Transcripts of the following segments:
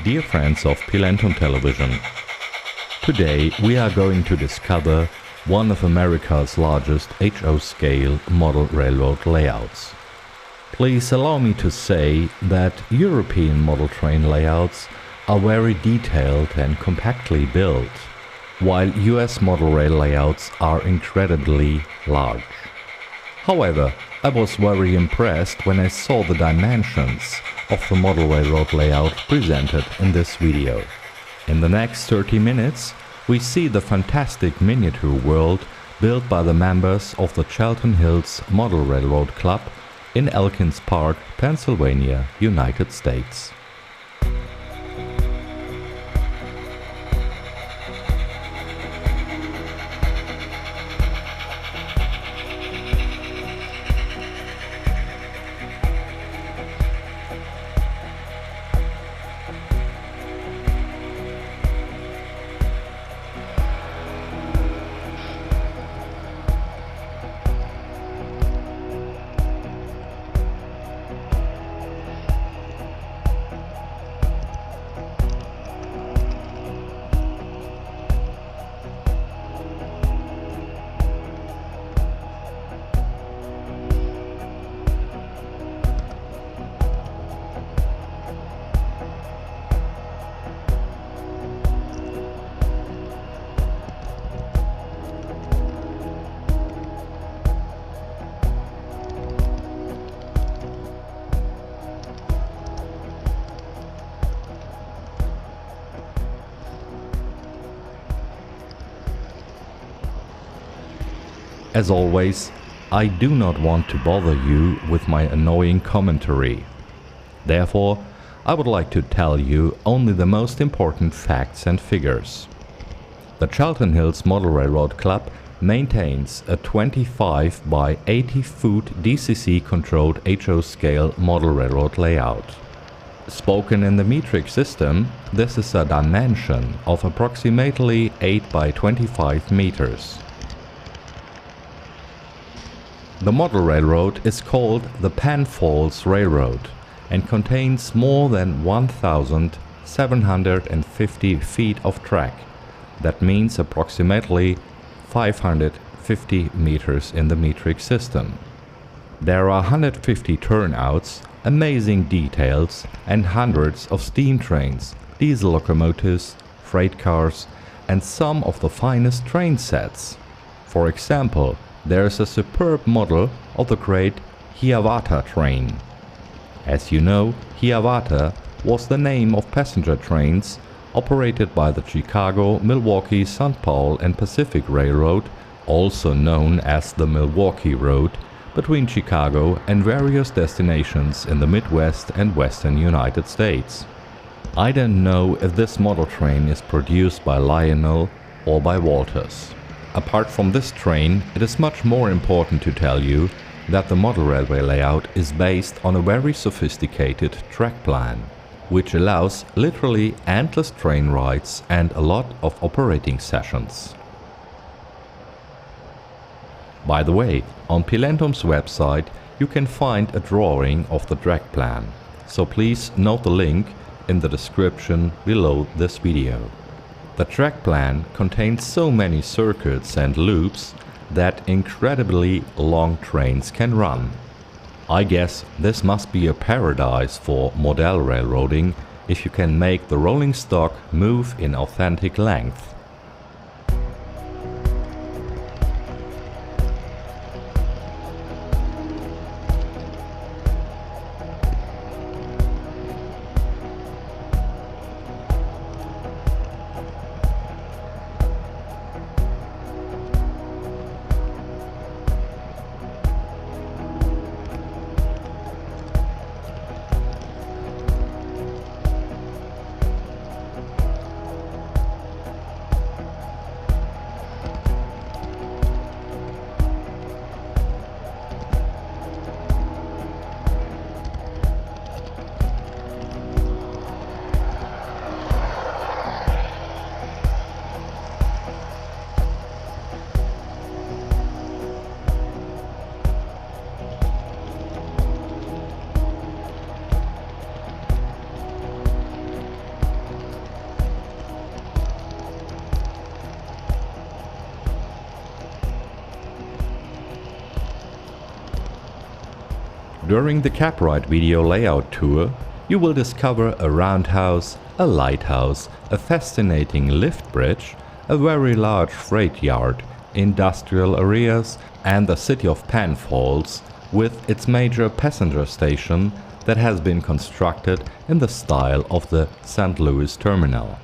dear friends of Pilentum Television. Today we are going to discover one of America's largest HO-scale model railroad layouts. Please allow me to say that European model train layouts are very detailed and compactly built, while US model rail layouts are incredibly large. However, I was very impressed when I saw the dimensions of the model railroad layout presented in this video. In the next 30 minutes, we see the fantastic miniature world built by the members of the Chelton Hills Model Railroad Club in Elkins Park, Pennsylvania, United States. As always, I do not want to bother you with my annoying commentary. Therefore, I would like to tell you only the most important facts and figures. The Chelton Hills Model Railroad Club maintains a 25 by 80 foot DCC controlled HO-scale model railroad layout. Spoken in the metric system, this is a dimension of approximately 8 by 25 meters. The model railroad is called the Penn Falls Railroad and contains more than 1,750 feet of track. That means approximately 550 meters in the metric system. There are 150 turnouts, amazing details, and hundreds of steam trains, diesel locomotives, freight cars, and some of the finest train sets. For example, there is a superb model of the great Hiawatha train. As you know, Hiawatha was the name of passenger trains operated by the Chicago, Milwaukee, St. Paul and Pacific Railroad, also known as the Milwaukee Road, between Chicago and various destinations in the Midwest and Western United States. I don't know if this model train is produced by Lionel or by Walters. Apart from this train, it is much more important to tell you that the model railway layout is based on a very sophisticated track plan, which allows literally endless train rides and a lot of operating sessions. By the way, on Pilentum's website you can find a drawing of the track plan, so please note the link in the description below this video. The track plan contains so many circuits and loops that incredibly long trains can run. I guess this must be a paradise for model railroading if you can make the rolling stock move in authentic length. During the Caprite video layout tour, you will discover a roundhouse, a lighthouse, a fascinating lift bridge, a very large freight yard, industrial areas and the city of Penn Falls with its major passenger station that has been constructed in the style of the St. Louis terminal.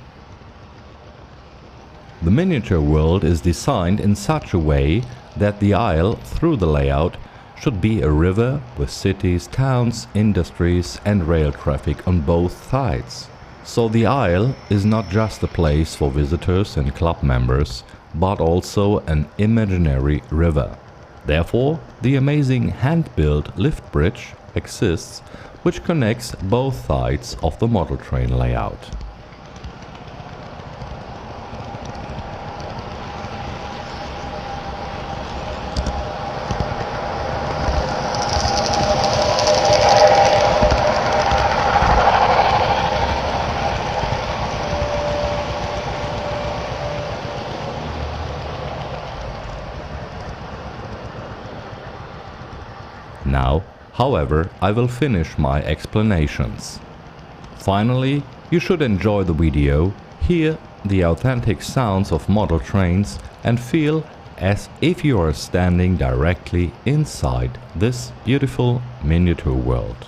The miniature world is designed in such a way that the aisle through the layout should be a river with cities, towns, industries and rail traffic on both sides. So the aisle is not just a place for visitors and club members, but also an imaginary river. Therefore, the amazing hand-built lift bridge exists, which connects both sides of the model train layout. Now, however, I will finish my explanations. Finally, you should enjoy the video, hear the authentic sounds of model trains and feel as if you are standing directly inside this beautiful miniature world.